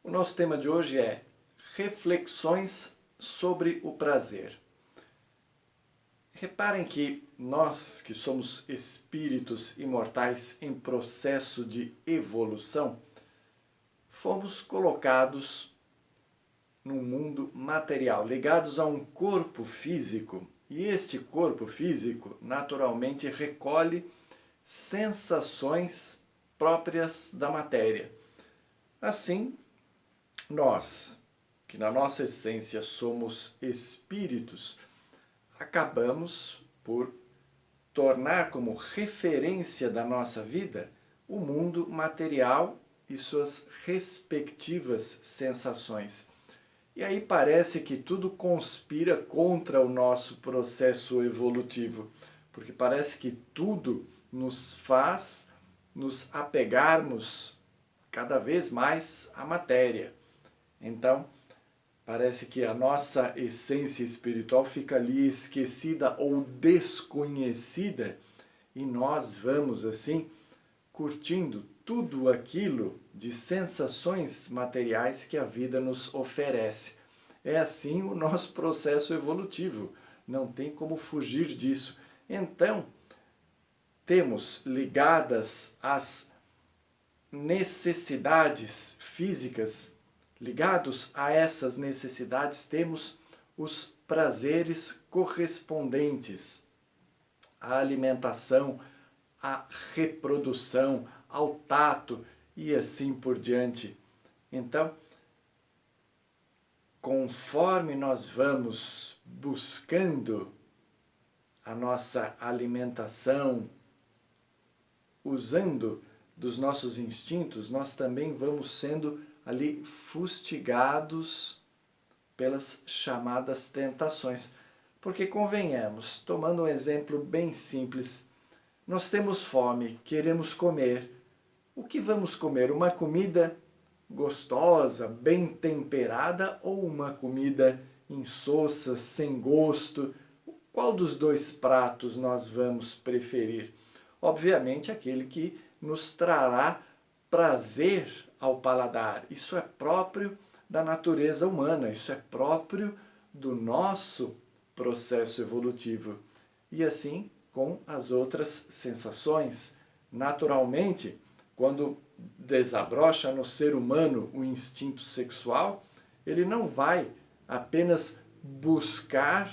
O nosso tema de hoje é reflexões sobre o prazer. Reparem que nós, que somos espíritos imortais em processo de evolução, fomos colocados num mundo material, ligados a um corpo físico, e este corpo físico naturalmente recolhe sensações próprias da matéria. Assim, nós, que na nossa essência somos espíritos, acabamos por tornar como referência da nossa vida o mundo material e suas respectivas sensações. E aí parece que tudo conspira contra o nosso processo evolutivo, porque parece que tudo nos faz nos apegarmos cada vez mais à matéria. Então, parece que a nossa essência espiritual fica ali esquecida ou desconhecida e nós vamos assim curtindo tudo aquilo de sensações materiais que a vida nos oferece. É assim o nosso processo evolutivo, não tem como fugir disso. Então, temos ligadas as necessidades físicas, ligados a essas necessidades, temos os prazeres correspondentes à alimentação, à reprodução, ao tato e assim por diante. Então, conforme nós vamos buscando a nossa alimentação, usando dos nossos instintos, nós também vamos sendo ali fustigados pelas chamadas tentações. Porque convenhamos, tomando um exemplo bem simples, nós temos fome, queremos comer. O que vamos comer? Uma comida gostosa, bem temperada ou uma comida insossa, sem gosto? Qual dos dois pratos nós vamos preferir? Obviamente aquele que nos trará prazer ao paladar. Isso é próprio da natureza humana, isso é próprio do nosso processo evolutivo. E assim com as outras sensações. Naturalmente, quando desabrocha no ser humano o instinto sexual, ele não vai apenas buscar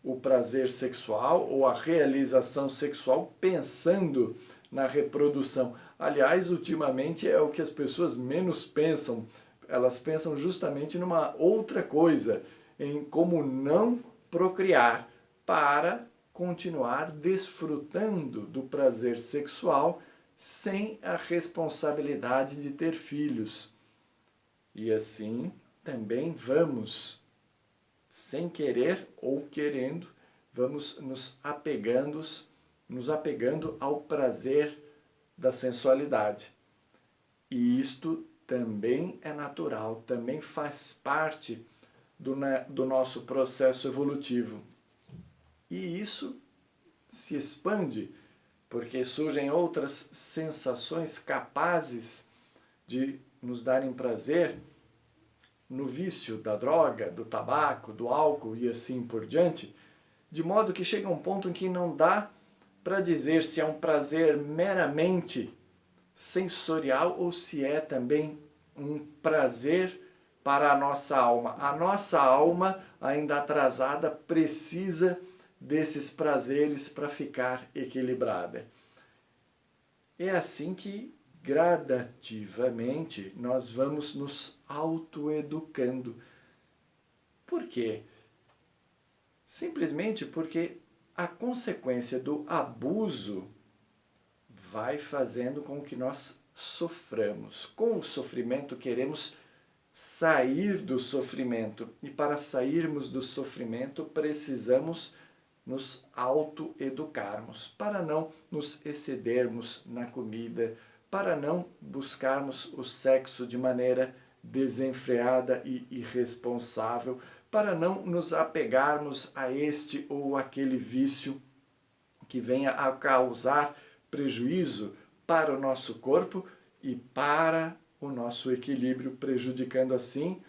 o prazer sexual ou a realização sexual pensando na reprodução. Aliás, ultimamente é o que as pessoas menos pensam. Elas pensam justamente numa outra coisa, em como não procriar para continuar desfrutando do prazer sexual sem a responsabilidade de ter filhos. E assim também vamos, sem querer ou querendo, vamos nos apegando ao prazer da sensualidade. E isto também é natural, também faz parte do nosso processo evolutivo. E isso se expande porque surgem outras sensações capazes de nos darem prazer no vício da droga, do tabaco, do álcool e assim por diante, de modo que chega um ponto em que não dá para dizer se é um prazer meramente sensorial ou se é também um prazer para a nossa alma. A nossa alma, ainda atrasada, precisa desses prazeres para ficar equilibrada. É assim que, gradativamente, nós vamos nos autoeducando. Por quê? Simplesmente porque a consequência do abuso vai fazendo com que nós soframos. Com o sofrimento queremos sair do sofrimento. E para sairmos do sofrimento precisamos nos autoeducarmos, para não nos excedermos na comida, para não buscarmos o sexo de maneira desenfreada e irresponsável, para não nos apegarmos a este ou aquele vício que venha a causar prejuízo para o nosso corpo e para o nosso equilíbrio, prejudicando assim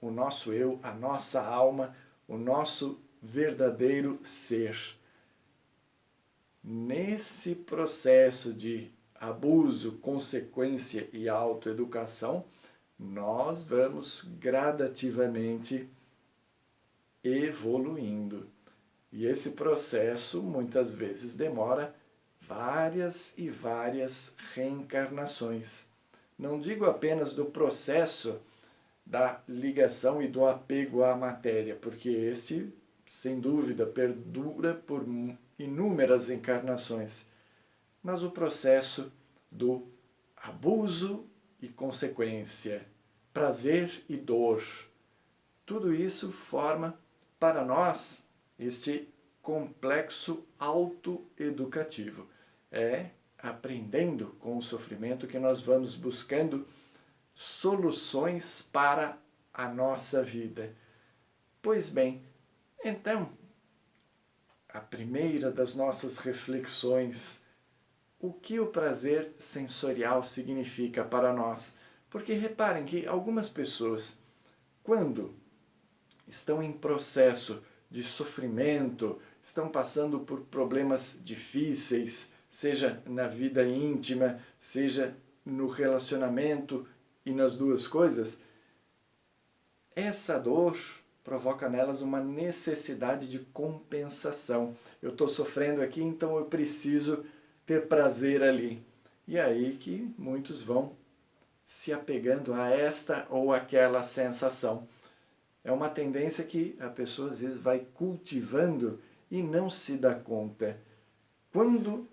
o nosso eu, a nossa alma, o nosso verdadeiro ser. Nesse processo de abuso, consequência e autoeducação, nós vamos gradativamente evoluindo. E esse processo muitas vezes demora várias e várias reencarnações. Não digo apenas do processo da ligação e do apego à matéria, porque este, sem dúvida, perdura por inúmeras encarnações, mas o processo do abuso e consequência, prazer e dor, tudo isso forma para nós este complexo autoeducativo. É aprendendo com o sofrimento que nós vamos buscando soluções para a nossa vida. Pois bem, então, a primeira das nossas reflexões, o que o prazer sensorial significa para nós? Porque reparem que algumas pessoas, quando estão em processo de sofrimento, estão passando por problemas difíceis, seja na vida íntima, seja no relacionamento e nas duas coisas, essa dor provoca nelas uma necessidade de compensação. Eu estou sofrendo aqui, então eu preciso ter prazer ali. E é aí que muitos vão se apegando a esta ou aquela sensação. É uma tendência que a pessoa às vezes vai cultivando e não se dá conta. Quando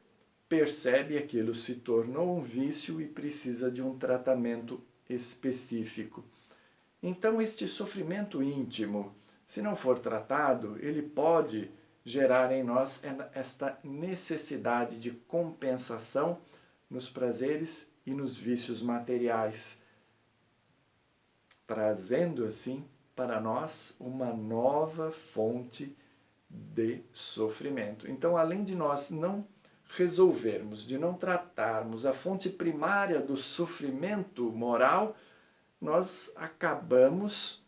percebe, aquilo se tornou um vício e precisa de um tratamento específico. Então, este sofrimento íntimo, se não for tratado, ele pode gerar em nós esta necessidade de compensação nos prazeres e nos vícios materiais, trazendo assim para nós uma nova fonte de sofrimento. Então, além de nós não resolvermos, de não tratarmos a fonte primária do sofrimento moral, nós acabamos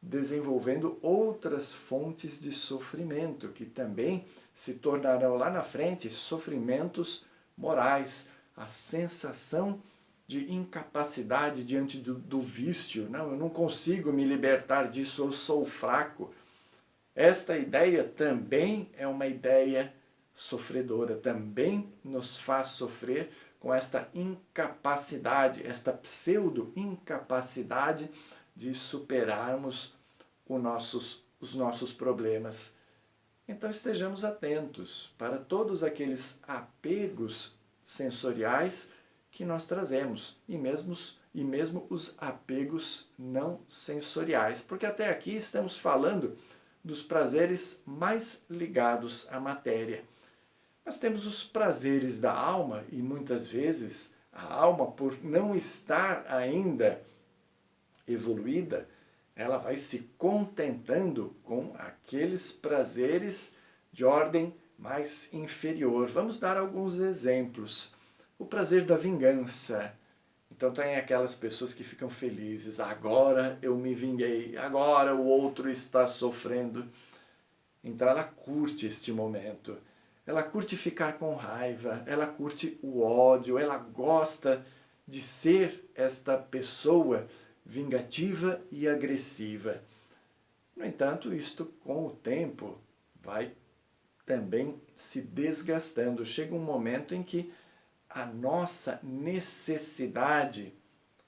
desenvolvendo outras fontes de sofrimento, que também se tornarão lá na frente sofrimentos morais. A sensação de incapacidade diante do vício. Não, eu não consigo me libertar disso, eu sou fraco. Esta ideia também é uma ideia sofredora, também nos faz sofrer com esta incapacidade, esta pseudo-incapacidade de superarmos os nossos problemas. Então estejamos atentos para todos aqueles apegos sensoriais que nós trazemos, e mesmo os apegos não sensoriais, porque até aqui estamos falando dos prazeres mais ligados à matéria. Mas temos os prazeres da alma, e muitas vezes a alma, por não estar ainda evoluída, ela vai se contentando com aqueles prazeres de ordem mais inferior. Vamos dar alguns exemplos. O prazer da vingança. Então tem aquelas pessoas que ficam felizes. Agora eu me vinguei. Agora o outro está sofrendo. Então ela curte este momento. Ela curte ficar com raiva. Ela curte o ódio. Ela gosta de ser esta pessoa vingativa e agressiva. No entanto, isto com o tempo vai também se desgastando. Chega um momento em que a nossa necessidade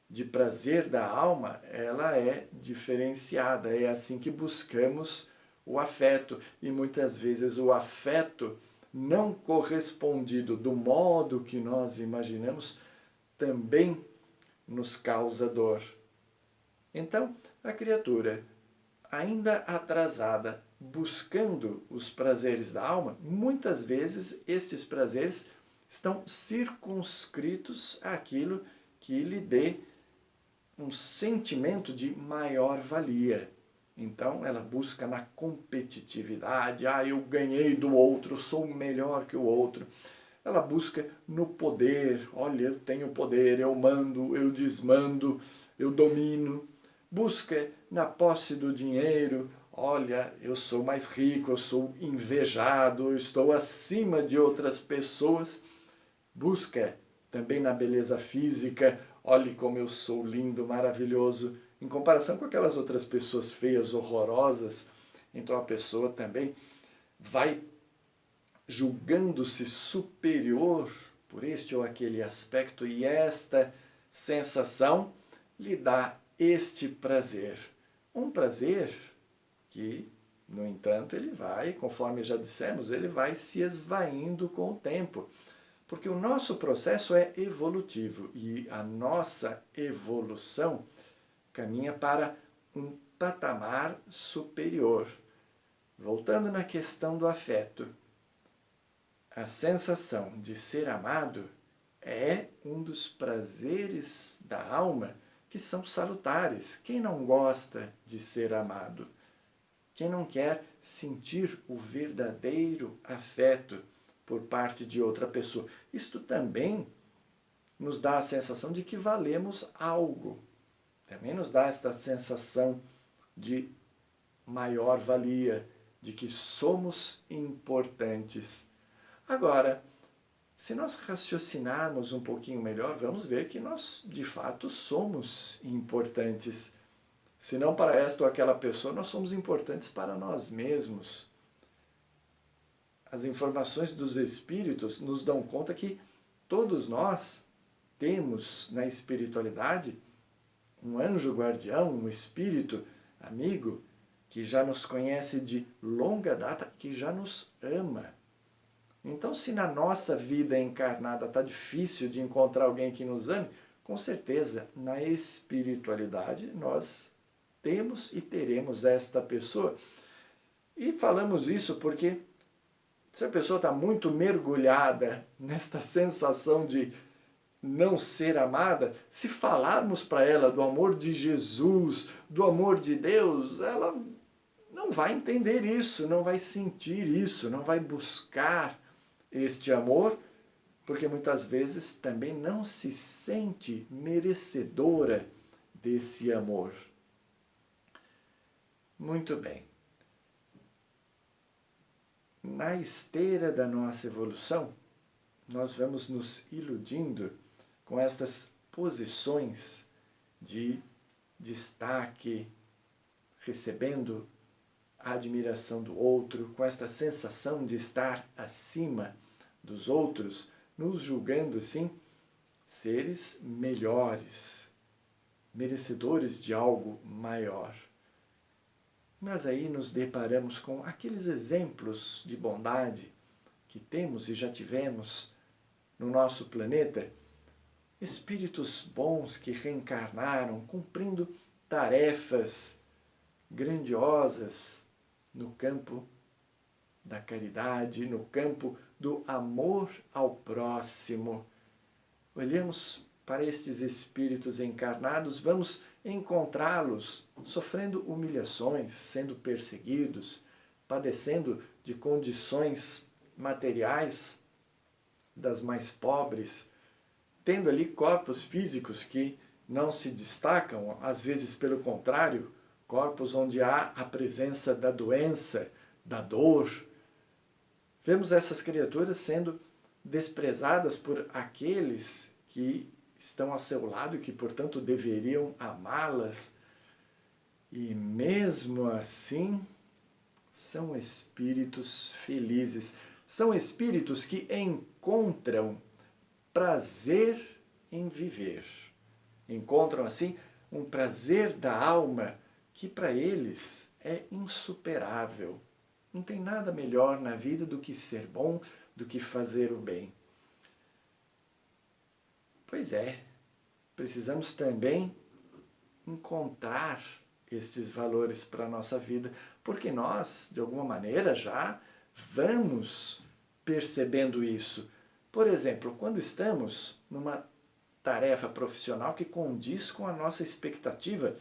de prazer da alma, ela é diferenciada. É assim que buscamos o afeto. E muitas vezes o afeto não correspondido do modo que nós imaginamos também nos causa dor. Então, a criatura, ainda atrasada, buscando os prazeres da alma, muitas vezes estes prazeres estão circunscritos àquilo que lhe dê um sentimento de maior valia. Então ela busca na competitividade, eu ganhei do outro, sou melhor que o outro. ela busca no poder. Olha, eu tenho poder, eu mando, eu desmando, eu domino. Busca na posse do dinheiro. Olha, eu sou mais rico, eu sou invejado, eu estou acima de outras pessoas. Busca também na beleza física. Olhe como eu sou lindo, maravilhoso, em comparação com aquelas outras pessoas feias, horrorosas. Então a pessoa também vai julgando-se superior por este ou aquele aspecto, e esta sensação lhe dá este prazer. Um prazer que, no entanto, ele vai, conforme já dissemos, ele vai se esvaindo com o tempo. Porque o nosso processo é evolutivo e a nossa evolução caminha para um patamar superior. Voltando na questão do afeto, a sensação de ser amado é um dos prazeres da alma que são salutares. Quem não gosta de ser amado? Quem não quer sentir o verdadeiro afeto por parte de outra pessoa? Isto também nos dá a sensação de que valemos algo. Também nos dá esta sensação de maior valia, de que somos importantes. Agora, se nós raciocinarmos um pouquinho melhor, vamos ver que nós, de fato, somos importantes. Se não para esta ou aquela pessoa, nós somos importantes para nós mesmos. As informações dos espíritos nos dão conta que todos nós temos na espiritualidade um anjo guardião, um espírito amigo, que já nos conhece de longa data, que já nos ama. Então, se na nossa vida encarnada está difícil de encontrar alguém que nos ame, com certeza, na espiritualidade, nós temos e teremos esta pessoa. E falamos isso porque se a pessoa está muito mergulhada nesta sensação de não ser amada, se falarmos para ela do amor de Jesus, do amor de Deus, ela não vai entender isso, não vai sentir isso, não vai buscar este amor, porque muitas vezes também não se sente merecedora desse amor. Muito bem. Na esteira da nossa evolução, nós vamos nos iludindo com estas posições de destaque, recebendo a admiração do outro, com esta sensação de estar acima dos outros, nos julgando, assim, seres melhores, merecedores de algo maior. Mas aí nos deparamos com aqueles exemplos de bondade que temos e já tivemos no nosso planeta, espíritos bons que reencarnaram cumprindo tarefas grandiosas no campo da caridade, no campo do amor ao próximo. Olhamos para estes espíritos encarnados, vamos encontrá-los sofrendo humilhações, sendo perseguidos, padecendo de condições materiais das mais pobres, tendo ali corpos físicos que não se destacam, às vezes pelo contrário, corpos onde há a presença da doença, da dor. Vemos essas criaturas sendo desprezadas por aqueles que estão a seu lado e que, portanto, deveriam amá-las. E mesmo assim, são espíritos felizes. São espíritos que encontram prazer em viver. Encontram, assim, um prazer da alma que para eles é insuperável. Não tem nada melhor na vida do que ser bom, do que fazer o bem. Pois é, precisamos também encontrar estes valores para a nossa vida, porque nós, de alguma maneira, já vamos percebendo isso. Por exemplo, quando estamos numa tarefa profissional que condiz com a nossa expectativa,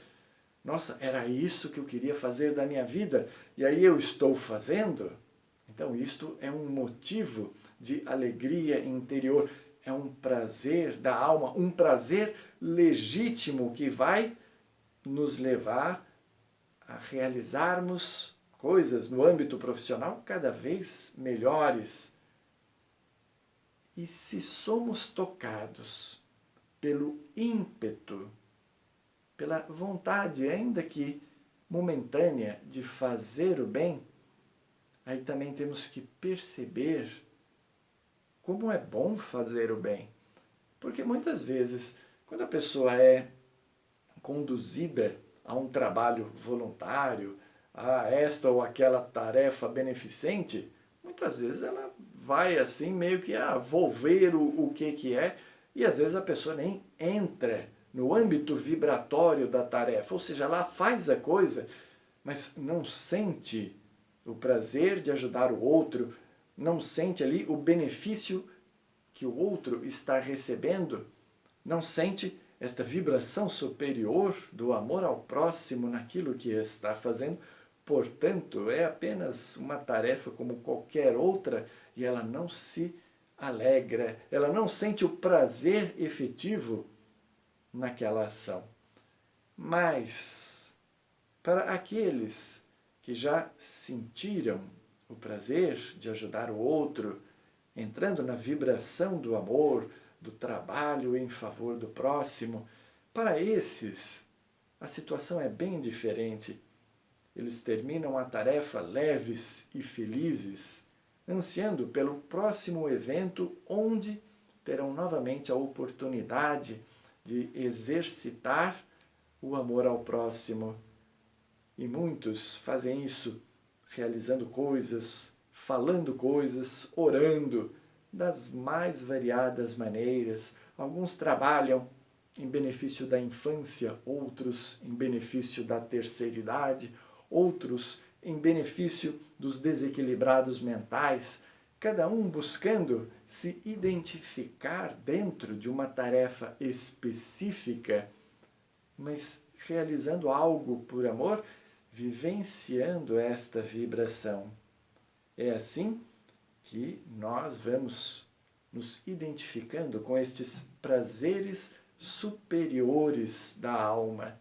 nossa, era isso que eu queria fazer da minha vida, e aí eu estou fazendo, Então isto é um motivo de alegria interior, é um prazer da alma, um prazer legítimo que vai nos levar a realizarmos coisas no âmbito profissional cada vez melhores. E se somos tocados pelo ímpeto, pela vontade, ainda que momentânea, de fazer o bem, aí também temos que perceber como é bom fazer o bem. Porque muitas vezes, quando a pessoa é conduzida a um trabalho voluntário, a esta ou aquela tarefa beneficente, muitas vezes ela vai assim meio que, vou ver o que é, e às vezes a pessoa nem entra no âmbito vibratório da tarefa, ou seja, ela faz a coisa, mas não sente o prazer de ajudar o outro, não sente ali o benefício que o outro está recebendo, não sente esta vibração superior do amor ao próximo naquilo que está fazendo. Portanto, é apenas uma tarefa como qualquer outra e ela não se alegra, ela não sente o prazer efetivo naquela ação. Mas, para aqueles que já sentiram o prazer de ajudar o outro, entrando na vibração do amor, do trabalho em favor do próximo, para esses a situação é bem diferente. Eles terminam a tarefa leves e felizes, ansiando pelo próximo evento onde terão novamente a oportunidade de exercitar o amor ao próximo. E muitos fazem isso realizando coisas, falando coisas, orando, das mais variadas maneiras. Alguns trabalham em benefício da infância, outros em benefício da terceira idade, outros em benefício dos desequilibrados mentais, cada um buscando se identificar dentro de uma tarefa específica, mas realizando algo por amor, vivenciando esta vibração. É assim que nós vamos nos identificando com estes prazeres superiores da alma,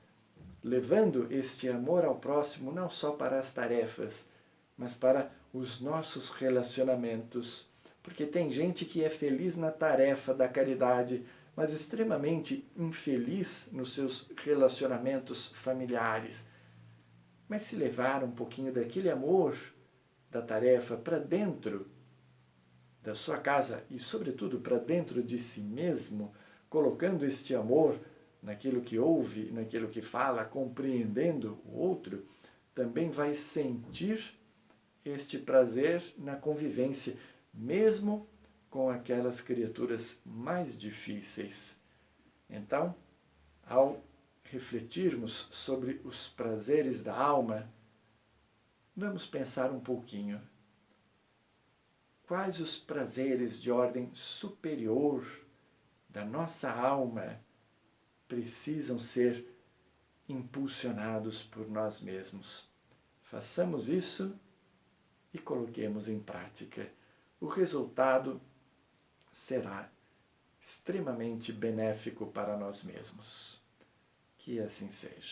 levando este amor ao próximo não só para as tarefas, mas para os nossos relacionamentos. Porque tem gente que é feliz na tarefa da caridade, mas extremamente infeliz nos seus relacionamentos familiares. Mas se levar um pouquinho daquele amor da tarefa para dentro da sua casa e, sobretudo, para dentro de si mesmo, colocando este amor naquilo que ouve, naquilo que fala, compreendendo o outro, também vai sentir este prazer na convivência, mesmo com aquelas criaturas mais difíceis. Então, ao refletirmos sobre os prazeres da alma, vamos pensar um pouquinho. Quais os prazeres de ordem superior da nossa alma precisam ser impulsionados por nós mesmos? Façamos isso e coloquemos em prática. O resultado será extremamente benéfico para nós mesmos. Que assim seja.